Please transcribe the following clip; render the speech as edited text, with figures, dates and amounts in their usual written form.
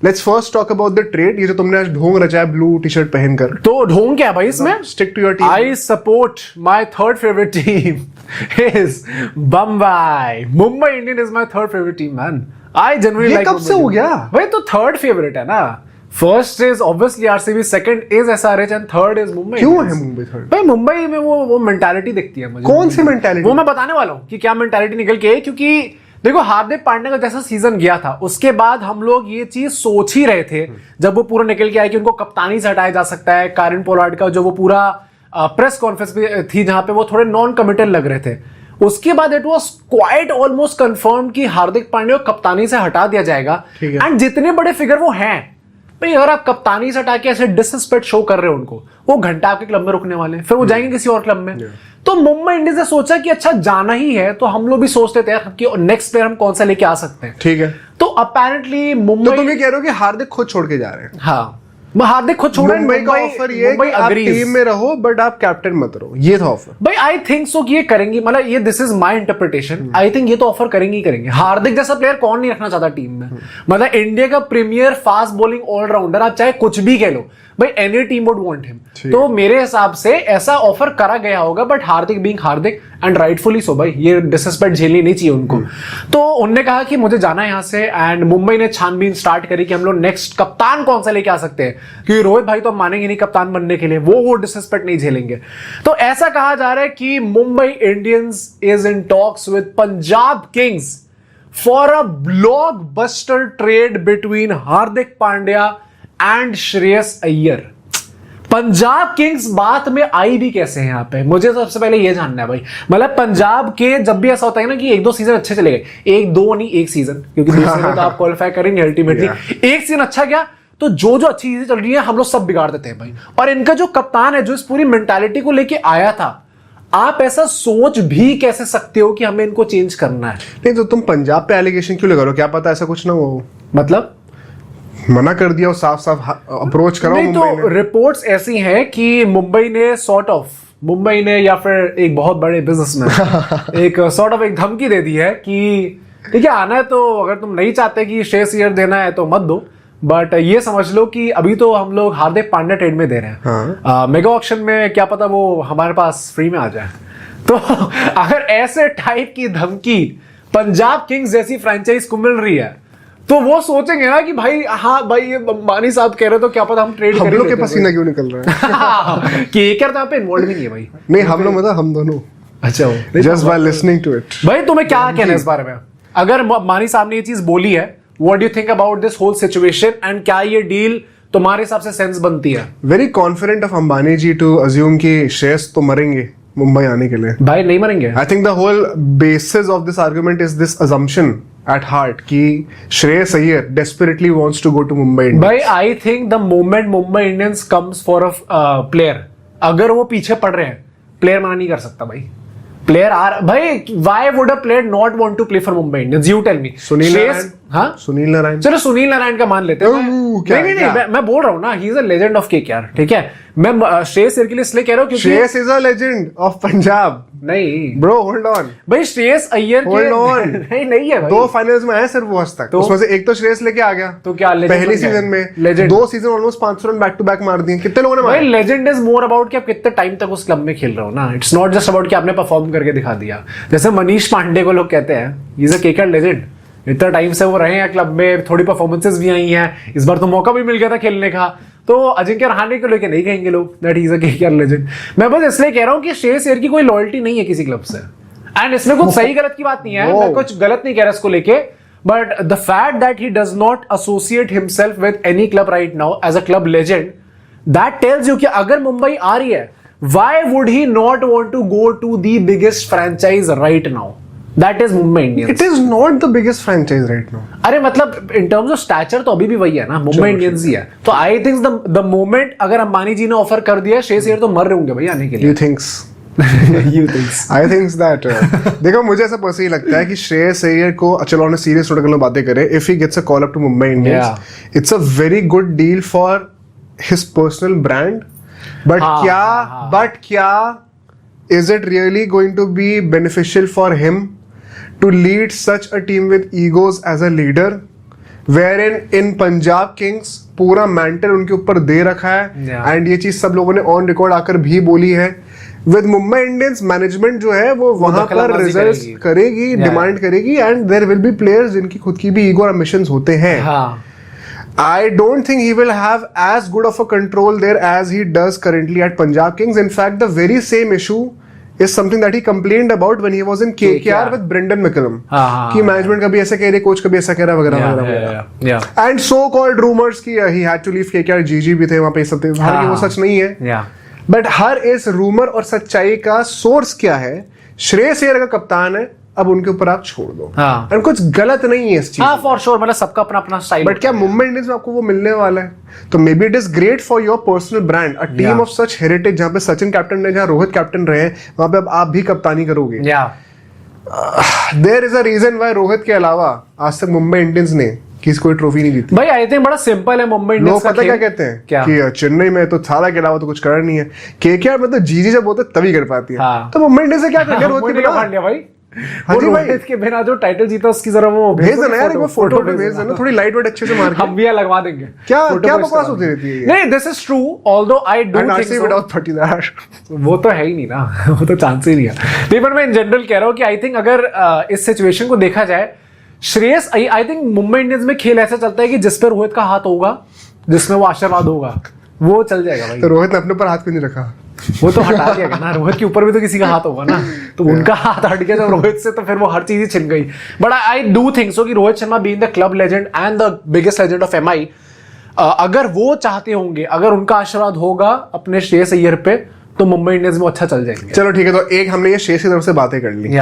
Let's first talk about the trade. ये जो तुमने आज ढोंग रचा है ब्लू टी शर्ट पहनकर, तो ढोंग क्या है भाई इसमें? Stick to your team. I support my third favorite team is Mumbai. Mumbai Indian is my third favorite team, man. I genuinely ये like कब Mumbai से हो Indians. गया? भाई तो थर्ड फेवरेट है ना. First is obviously RCB, second is SRH and third is Mumbai. क्यों है मुंबई थर्ड? भाई मुंबई में वो मेंटालिटी दिखती है मुझे. कौन सी मेंटालिटी? वो मैं बताने वाला हूँ कि क्या मेंटालिटी निकल के आई. क्योंकि देखो हार्दिक पांड्या का जैसा सीजन गया था उसके बाद हम लोग ये चीज सोच ही रहे थे जब वो पूरा निकल के आया कि उनको कप्तानी से हटाया जा सकता है. कारिन पोलार्ड का जो वो पूरा प्रेस कॉन्फ्रेंस भी थी जहां पे वो थोड़े नॉन कमिटेड लग रहे थे. उसके बाद it was quite almost confirm कि हार्दिक पांड्या को कप्तानी से हटा दिया जाएगा. एंड जितने बड़े फिगर वो हैं भाई, अगर आप कप्तानी से हटा के ऐसे डिसरिस्पेक्ट शो कर रहे हो उनको, वो घंटा आपके क्लब में रुकने वाले हैं, फिर वो जाएंगे किसी और क्लब में. तो मुंबई इंडियंस ने सोचा कि अच्छा जाना ही है तो हम लोग भी सोचते थे कि नेक्स्ट प्लेयर हम कौन सा लेके आ सकते हैं. ठीक है. तो अपेरेंटली मुंबई. तो तुम ये कह रहे हो कि हार्दिक खुद छोड़ के जा रहे हैं? हाँ, हार्दिक खुद छोड़. मुंबई का ऑफर ये है कि आप टीम में रहो बट आप कैप्टन मत रहो, ये था ऑफर. भाई आई थिंक सो कि ये करेंगी, मतलब ये this is my interpretation. I think ये तो ऑफर करेंगे ही करेंगे. हार्दिक जैसा प्लेयर कौन नहीं रखना चाहता टीम में. मतलब इंडिया का प्रीमियर फास्ट बॉलिंग ऑलराउंडर, आप चाहे कुछ भी कह लो भाई, any team would want him. तो मेरे हिसाब से ऐसा ऑफर करा गया होगा. But Hardik being Hardik and rightfully so, भाई ये डिसरिस्पेक्ट झेलनी नहीं चाहिए उनको. तो उनने कहा कि मुझे जाना है यहां से. एंड मुंबई ने छानबीन स्टार्ट करी कि हम लोग नेक्स्ट कप्तान कौन सा लेके आ सकते हैं, क्योंकि रोहित भाई तो हम मानेंगे नहीं कप्तान बनने के लिए, वो डिसरिस्पेक्ट नहीं झेलेंगे. तो ऐसा कहा जा रहा है कि Mumbai Indians is in talks with Punjab Kings for a blockbuster trade between Hardik Pandya and Shreyas Iyer. Punjab Kings बात में आई भी कैसे है यहाँ पे, मुझे सबसे पहले ये जानना है भाई. मतलब पंजाब के जब भी ऐसा होता है ना कि एक दो सीजन अच्छे चले गए, एक दो नहीं एक सीजन, क्योंकि दूसरे में तो आप क्वालिफाई करेंगे अल्टीमेटली. एक सीजन अच्छा गया तो जो जो अच्छी चीजें चल रही है हम लोग सब बिगाड़ देते हैं भाई. और इनका जो कप्तान है जो इस पूरी मेंटालिटी को लेके आया था, आप ऐसा सोच भी कैसे सकते हो कि हमें इनको चेंज करना है? नहीं तो तुम पंजाब पे एलिगेशन क्यों लगा रहे हो? क्या पता ऐसा कुछ ना हो. मतलब मना कर दिया, साफ साफ अप्रोच करो. नहीं तो रिपोर्ट्स ऐसी हैं कि मुंबई ने मुंबई ने या फिर एक बहुत बड़े बिजनेसमैन एक सॉर्ट ऑफ एक धमकी दे दी है कि ठीक है आना है तो अगर तुम नहीं चाहते कि श्रेयस अय्यर देना है तो मत दो. बट ये समझ लो कि अभी तो हम लोग हार्दिक पांड्या ट्रेड में दे रहे हैं. मेगा ऑक्शन में क्या पता वो हमारे पास फ्री में आ जाए. तो अगर ऐसे टाइप की धमकी पंजाब किंग्स जैसी फ्रेंचाइज को मिल रही है तो वो सोचेंगे ना कि भाई हाँ भाई ये अंबानी साहब कह रहे तो क्या पता हम ट्रेड करें. हम लोग के पसीना क्यों निकल रहा है कि एक यहाँ पे इन्वॉल्व भी नहीं है भाई. नहीं हम लोग मतलब हम दोनों. अच्छा, just by listening to it. भाई तुम्हें क्या कहना है इस बारे में? अगर अंबानी साहब ने ये चीज बोली है, what do you think about this whole situation and क्या ये डील तुम्हारे हिसाब से सेंस बनती है? Very confident of Ambani ji to assume कि श्रेयस तो मरेंगे मुंबई आने के लिए. भाई नहीं मरेंगे. I think the whole basis of this argument is this assumption at heart कि Shreyas Iyer desperately wants to go to Mumbai Indians. भाई I think the moment Mumbai Indians comes for a player, अगर वो पीछे पड़ रहे हैं, प्लेयर मना नहीं कर सकता भाई. प्लेयर आर भाई, why would a player not want to play for Mumbai Indians? You tell me. Sunil Narayan. हाँ सुनील नारायण. चलो सुनील नारायण का मान लेते हैं. नहीं, मैं बोल रहा हूँ ना, he is a legend of KKR. ठीक है, मैं श्रेयस अय्यर के लिए इसलिए कह रहा हूँ क्योंकि Shreyas is a legend of Punjab. नहीं ब्रो होल्ड ऑन भाई, श्रेयस अय्यर होल्ड ऑन. नहीं है भाई. 2 फाइनल्स में आए सिर्फ वो आज तक. तो उसमें से एक तो श्रेयस लेके आ गया. तो क्या पहले सीजन में legend. 2 season almost 500 run back to back मार दिए. कितने लोगों ने मारे? भाई लेजेंड इज मोर अबाउट कि आप कितने टाइम तक उस क्लब में खेल रहे हो ना. इट्स नॉट जस्ट अबाउट कि आपने परफॉर्म करके दिखा दिया. जैसे मनीष पांडे को लोग कहते हैं he is a KKR legend. इतना टाइम से वो रहे हैं क्लब में, थोड़ी परफॉर्मेंसेस भी आई हैं, इस बार तो मौका भी मिल गया था खेलने का. तो अजिंक्य रहाणे को लेके नहीं कहेंगे लोग that he is a KKR legend. मैं बस इसलिए कह रहा हूं कि श्रेयस अय्यर की कोई लॉयल्टी नहीं है किसी क्लब से. एंड इसमें कुछ सही गलत की बात नहीं है, मैं कुछ गलत नहीं कह रहा इसको लेके. But the fact that he does not associate himself with any club right now as a club legend, that tells you कि अगर मुंबई आ रही है, why would he not want to go to the biggest franchise right now? That is Mumbai Indians. It is not the biggest franchise right now. अरे मतलब in terms of stature तो अभी भी वही है ना, मुंबई इंडियंस ही है. तो I think the moment अगर अंबानी जी ने ऑफर कर दिया, श्रेयस अय्यर तो मर रहे होंगे भाई आने के लिए. You thinks? You thinks? I think that देखो मुझे ऐसा पर्सनली लगता है कि श्रेयस अय्यर को, चलो ऑन सीरियस नोट अगर बातें करें, if he gets a call up to Mumbai Indians, it's a very good deal for his personal brand. But क्या is it really going to be beneficial for him to lead such a team with egos as a leader wherein in Punjab Kings पूरा mental उनके ऊपर दे रखा है and ये चीज सब लोगों ने ऑन रिकॉर्ड आकर भी बोली है. विद मुंबई इंडियंस मैनेजमेंट जो है वो वहां पर रिजल्ट करेगी, डिमांड करेगी and there will be players जिनकी खुद की भी ईगो और एम्बिशंस होते हैं. I don't think he will have as good of a control there as he does currently at Punjab Kings. In fact, the very same issue is something that he complained about when he was in KKR with Brendan McCullum. कि management कभी ऐसा कह रहे, coach कभी ऐसा कह रहा वगैरह वगैरह. And so called rumors कि he had to leave KKR, GG भी थे वहां पे, सब थे. हालांकि वो सच नहीं है. बट हर इस रूमर और सच्चाई का सोर्स क्या है? श्रेयस अय्यर का कप्तान है, अब उनके ऊपर आप छोड़ दो. एंड कुछ गलत नहीं है इस चीज. फॉर श्योर, मतलब सबका अपना अपना स्टाइल. बट क्या मुंबई इंडियंस में आपको वो मिलने वाला है? तो may be it is great for your personal brand, a team of such heritage, जहां पे सचिन कैप्टन है, जहां रोहित कैप्टन रहे, वहां पे अब आप भी कप्तानी करोगे. There is a reason why Rohit के अलावा आज तक मुंबई इंडियंस ने किसी कोई ट्रॉफी नहीं जीती. भाई आई थिंक बड़ा सिंपल है मुंबई इंडियंस का. लोग पता क्या कहते हैं कि चेन्नई में तो थाला के अलावा तो कुछ कर नहीं है. केकेआर में तो जीजी जब होते तभी कर पाती है. तो मुंबई इंडियंस से क्या कर लिया रोहित के बिना भाई? हाँ जी भाई, के बिना जो टाइटल जीता उसकी जरा वो भेज देना यार, एक फोटो भेज देना, थोड़ी लाइट वेट अच्छे से मार के. हम भी लगवा देंगे. क्या बकवास होती रहती है? नहीं, this is true, although I do think so. Without 30 that वो तो है ही नहीं ना. वो तो चांस ही नहीं है. नहीं, पर मैं इन जनरल कह रहा हूं कि आई थिंक अगर इस सिचुएशन को देखा जाए, Shreyas, I think Mumbai Indians में खेल ऐसा चलता है कि जिस पर रोहित का हाथ होगा, जिसमें वो आशीर्वाद होगा, वो चल जाएगा भाई. तो रोहित ने अपने ऊपर हाथ क्यों नहीं रखा? वो तो हटा दिया ना. रोहित के ऊपर भी तो किसी का हाथ होगा ना. तो उनका हाथ हट गया जब रोहित से, तो फिर वो हर चीज ही छिन गई. But I do think so कि Rohit Sharma being the club legend and the biggest legend of MI, अगर वो चाहते होंगे, अगर उनका आशीर्वाद होगा अपने श्रेयस अय्यर पे, तो मुंबई इंडियंस में अच्छा चल जाएंगे. चलो ठीक है, तो एक हमने ये श्रेयस की तरफ से बातें कर ली.